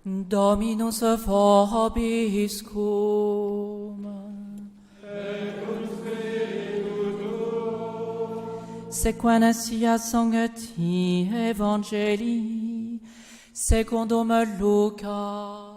Dominus vobiscum. Sequentia Sancti Evangelii secundum Luca.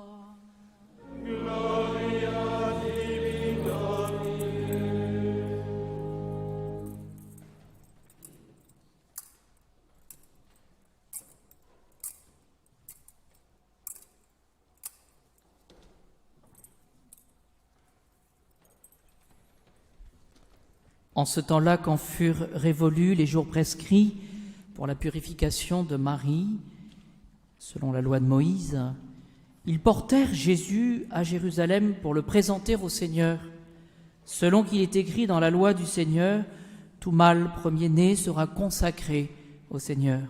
En ce temps-là, quand furent révolus les jours prescrits pour la purification de Marie, selon la loi de Moïse, ils portèrent Jésus à Jérusalem pour le présenter au Seigneur. Selon qu'il est écrit dans la loi du Seigneur, tout mâle premier-né sera consacré au Seigneur.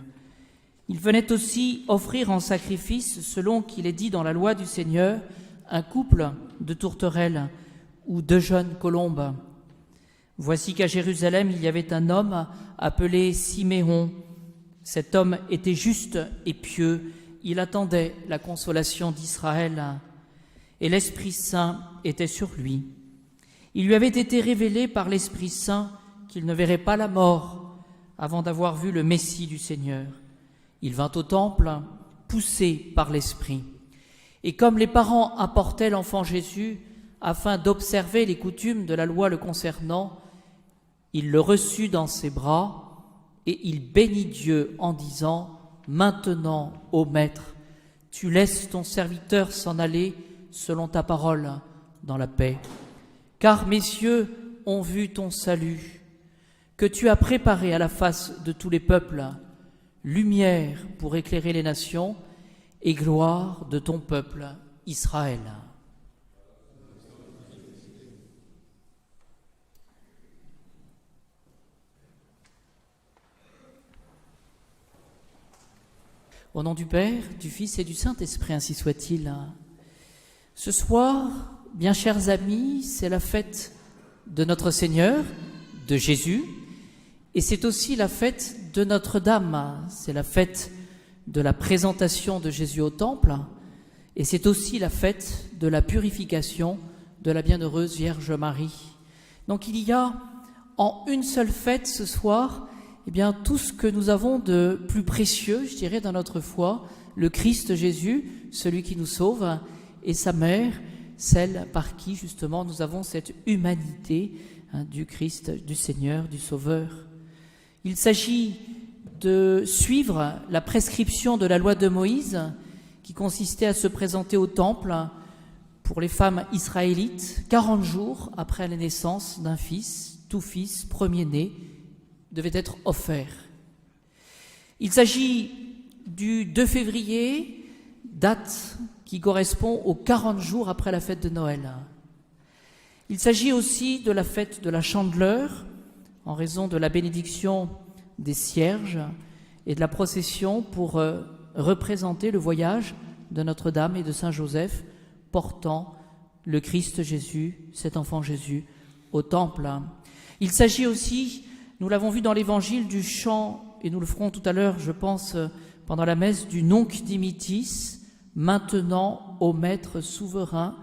Il venait aussi offrir en sacrifice, selon qu'il est dit dans la loi du Seigneur, un couple de tourterelles ou 2 jeunes colombes. Voici qu'à Jérusalem, il y avait un homme appelé Siméon. Cet homme était juste et pieux. Il attendait la consolation d'Israël. Et l'Esprit Saint était sur lui. Il lui avait été révélé par l'Esprit Saint qu'il ne verrait pas la mort avant d'avoir vu le Messie du Seigneur. Il vint au temple, poussé par l'Esprit. Et comme les parents apportaient l'enfant Jésus afin d'observer les coutumes de la loi le concernant, il le reçut dans ses bras et il bénit Dieu en disant « Maintenant, ô Maître, tu laisses ton serviteur s'en aller selon ta parole dans la paix. Car mes yeux ont vu ton salut, que tu as préparé à la face de tous les peuples, lumière pour éclairer les nations et gloire de ton peuple Israël. » Au nom du Père, du Fils et du Saint-Esprit, ainsi soit-il. Ce soir, bien chers amis, c'est la fête de notre Seigneur, de Jésus, et c'est aussi la fête de Notre-Dame. C'est la fête de la présentation de Jésus au Temple, et c'est aussi la fête de la purification de la bienheureuse Vierge Marie. Donc il y a en une seule fête ce soir, eh bien, tout ce que nous avons de plus précieux, je dirais, dans notre foi, le Christ Jésus, celui qui nous sauve, et sa mère, celle par qui, justement, nous avons cette humanité du Christ, du Seigneur, du Sauveur. Il s'agit de suivre la prescription de la loi de Moïse, qui consistait à se présenter au temple pour les femmes israélites, 40 jours après la naissance d'un fils, tout fils, premier-né, devait être offert. Il s'agit du 2 février, date qui correspond aux 40 jours après la fête de Noël. Il s'agit aussi de la fête de la Chandeleur, en raison de la bénédiction des cierges et de la procession pour représenter le voyage de Notre-Dame et de Saint-Joseph portant le Christ Jésus, cet enfant Jésus, au temple. Il s'agit aussi, nous l'avons vu dans l'évangile, du chant, et nous le ferons tout à l'heure, je pense, pendant la messe, du Nunc Dimittis. Maintenant, ô Maître souverain,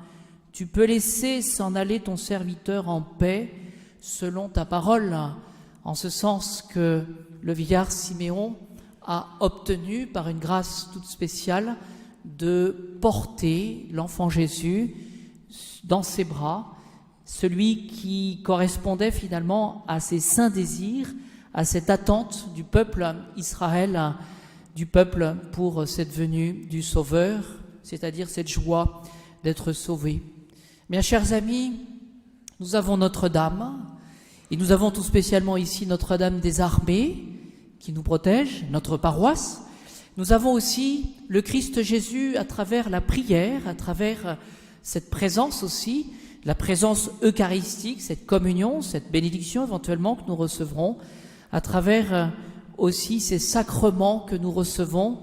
tu peux laisser s'en aller ton serviteur en paix selon ta parole, en ce sens que le vieillard Siméon a obtenu, par une grâce toute spéciale, de porter l'enfant Jésus dans ses bras, celui qui correspondait finalement à ses saints désirs, à cette attente du peuple Israël, du peuple pour cette venue du Sauveur, c'est-à-dire cette joie d'être sauvé. Bien chers amis, nous avons Notre-Dame, et nous avons tout spécialement ici Notre-Dame des Armées, qui nous protège, notre paroisse. Nous avons aussi le Christ Jésus à travers la prière, à travers cette présence aussi, la présence eucharistique, cette communion, cette bénédiction éventuellement que nous recevrons, à travers aussi ces sacrements que nous recevons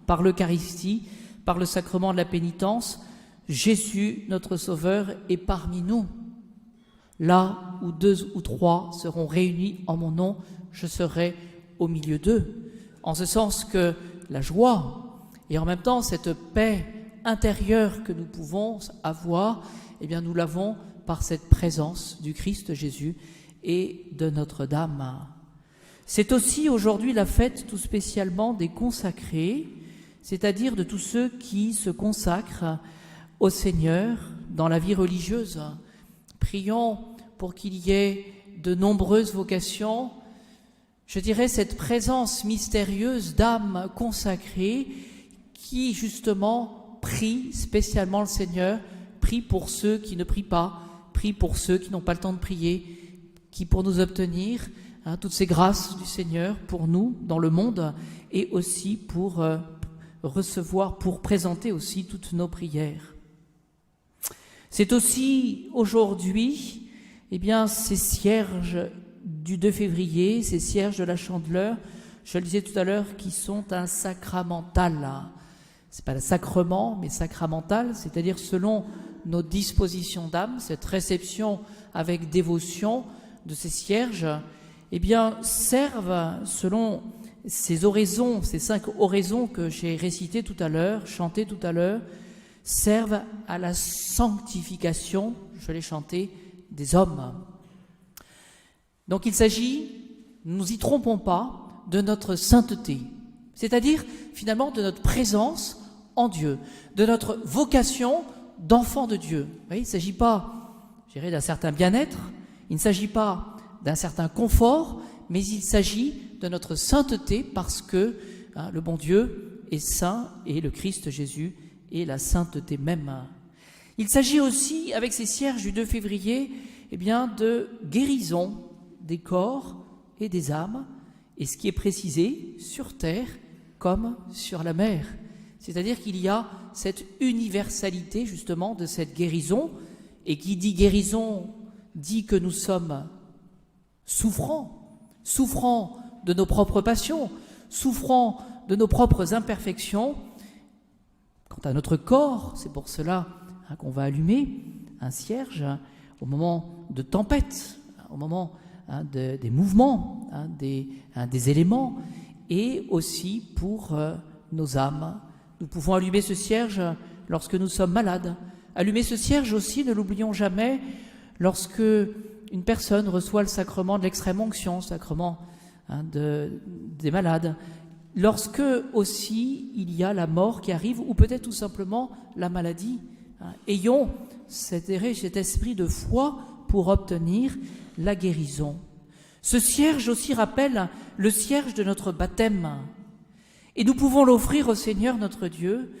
par l'Eucharistie, par le sacrement de la pénitence. Jésus, notre Sauveur, est parmi nous. Là où 2 ou 3 seront réunis en mon nom, je serai au milieu d'eux. En ce sens que la joie et en même temps cette paix intérieure que nous pouvons avoir, eh bien nous l'avons par cette présence du Christ Jésus et de Notre-Dame. C'est aussi aujourd'hui la fête tout spécialement des consacrés, c'est-à-dire de tous ceux qui se consacrent au Seigneur dans la vie religieuse. Prions pour qu'il y ait de nombreuses vocations, je dirais cette présence mystérieuse d'âmes consacrées qui justement prient spécialement le Seigneur, prient pour ceux qui ne prient pas, prient pour ceux qui n'ont pas le temps de prier, qui pour nous obtenir toutes ces grâces du Seigneur pour nous dans le monde et aussi pour recevoir, pour présenter aussi toutes nos prières. C'est aussi aujourd'hui, eh bien, ces cierges du 2 février, ces cierges de la Chandeleur, je le disais tout à l'heure, qui sont un sacramental. C'est pas le sacrement, mais sacramental, c'est-à-dire selon nos dispositions d'âme, cette réception avec dévotion de ces cierges, eh bien, servent selon ces oraisons, ces 5 oraisons que j'ai récitées tout à l'heure, chantées tout à l'heure, servent à la sanctification, je l'ai chanté, des hommes. Donc il s'agit, ne nous y trompons pas, de notre sainteté, c'est-à-dire finalement de notre présence en Dieu, de notre vocation d'enfant de Dieu. Vous voyez, il ne s'agit pas, je dirais, d'un certain bien-être, il ne s'agit pas d'un certain confort, mais il s'agit de notre sainteté parce que le bon Dieu est saint et le Christ Jésus est la sainteté même. Il s'agit aussi, avec ces cierges du 2 février, eh bien, de guérison des corps et des âmes, et ce qui est précisé sur terre comme sur la mer. C'est-à-dire qu'il y a cette universalité justement de cette guérison, et qui dit guérison dit que nous sommes souffrants de nos propres passions, souffrant de nos propres imperfections. Quant à notre corps, c'est pour cela qu'on va allumer un cierge au moment de tempête, au moment des mouvements, des éléments, et aussi pour nos âmes. Nous pouvons allumer ce cierge lorsque nous sommes malades. Allumer ce cierge aussi, ne l'oublions jamais, lorsque une personne reçoit le sacrement de l'extrême-onction, sacrement des malades, lorsque aussi il y a la mort qui arrive, ou peut-être tout simplement la maladie. Ayons cet esprit de foi pour obtenir la guérison. Ce cierge aussi rappelle le cierge de notre baptême, et nous pouvons l'offrir au Seigneur notre Dieu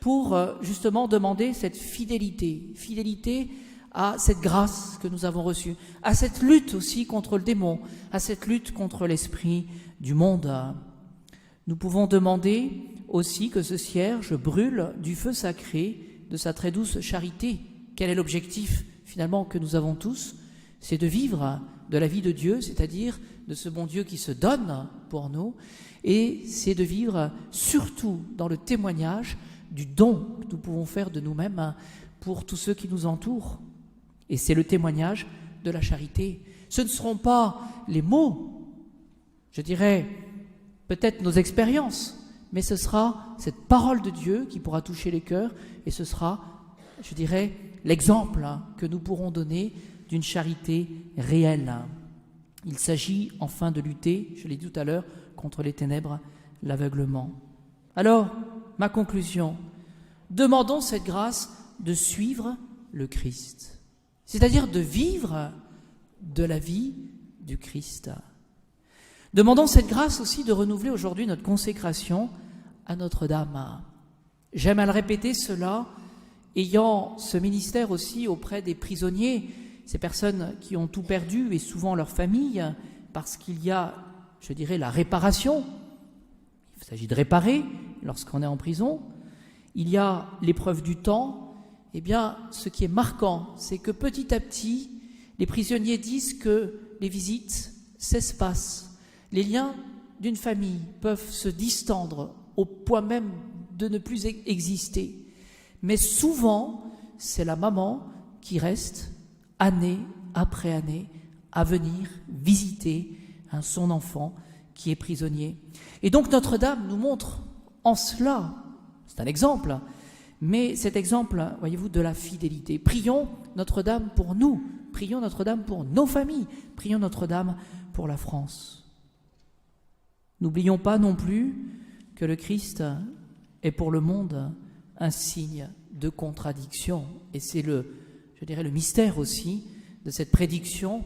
pour justement demander cette fidélité à cette grâce que nous avons reçue, à cette lutte aussi contre le démon, à cette lutte contre l'esprit du monde. Nous pouvons demander aussi que ce cierge brûle du feu sacré de sa très douce charité. Quel est l'objectif finalement que nous avons tous? C'est de vivre de la vie de Dieu, c'est-à-dire de ce bon Dieu qui se donne pour nous, et c'est de vivre surtout dans le témoignage du don que nous pouvons faire de nous-mêmes pour tous ceux qui nous entourent. Et c'est le témoignage de la charité. Ce ne seront pas les mots, je dirais, peut-être nos expériences, mais ce sera cette parole de Dieu qui pourra toucher les cœurs, et ce sera, je dirais, l'exemple que nous pourrons donner d'une charité réelle. Il s'agit enfin de lutter, je l'ai dit tout à l'heure, contre les ténèbres, l'aveuglement. Alors, ma conclusion, demandons cette grâce de suivre le Christ, c'est-à-dire de vivre de la vie du Christ. Demandons cette grâce aussi de renouveler aujourd'hui notre consécration à Notre-Dame. J'aime à le répéter cela, ayant ce ministère aussi auprès des prisonniers, ces personnes qui ont tout perdu et souvent leur famille, parce qu'il y a, je dirais, la réparation. Il s'agit de réparer lorsqu'on est en prison. Il y a l'épreuve du temps. Eh bien, ce qui est marquant, c'est que petit à petit, les prisonniers disent que les visites s'espacent. Les liens d'une famille peuvent se distendre au point même de ne plus exister. Mais souvent, c'est la maman qui reste année après année à venir visiter son enfant qui est prisonnier. Et donc Notre-Dame nous montre en cela, c'est un exemple, mais cet exemple, voyez-vous, de la fidélité. Prions Notre-Dame pour nous, prions Notre-Dame pour nos familles, prions Notre-Dame pour la France. N'oublions pas non plus que le Christ est pour le monde un signe de contradiction. Et c'est le mystère aussi de cette prédiction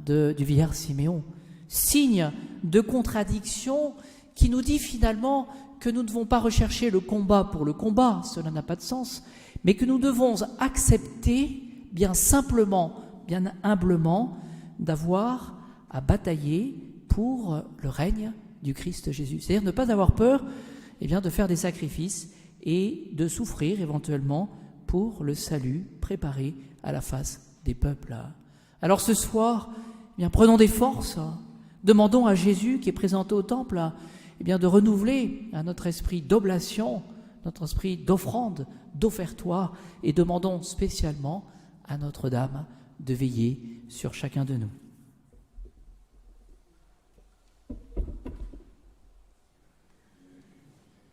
du vieillard Siméon. Signe de contradiction qui nous dit finalement que nous ne devons pas rechercher le combat pour le combat, cela n'a pas de sens, mais que nous devons accepter bien simplement, bien humblement, d'avoir à batailler pour le règne du Christ Jésus. C'est-à-dire ne pas avoir peur de faire des sacrifices et de souffrir éventuellement pour le salut préparé à la face des peuples. Alors ce soir, prenons des forces, demandons à Jésus qui est présenté au temple de renouveler notre esprit d'oblation, notre esprit d'offrande, d'offertoire, et demandons spécialement à Notre-Dame de veiller sur chacun de nous.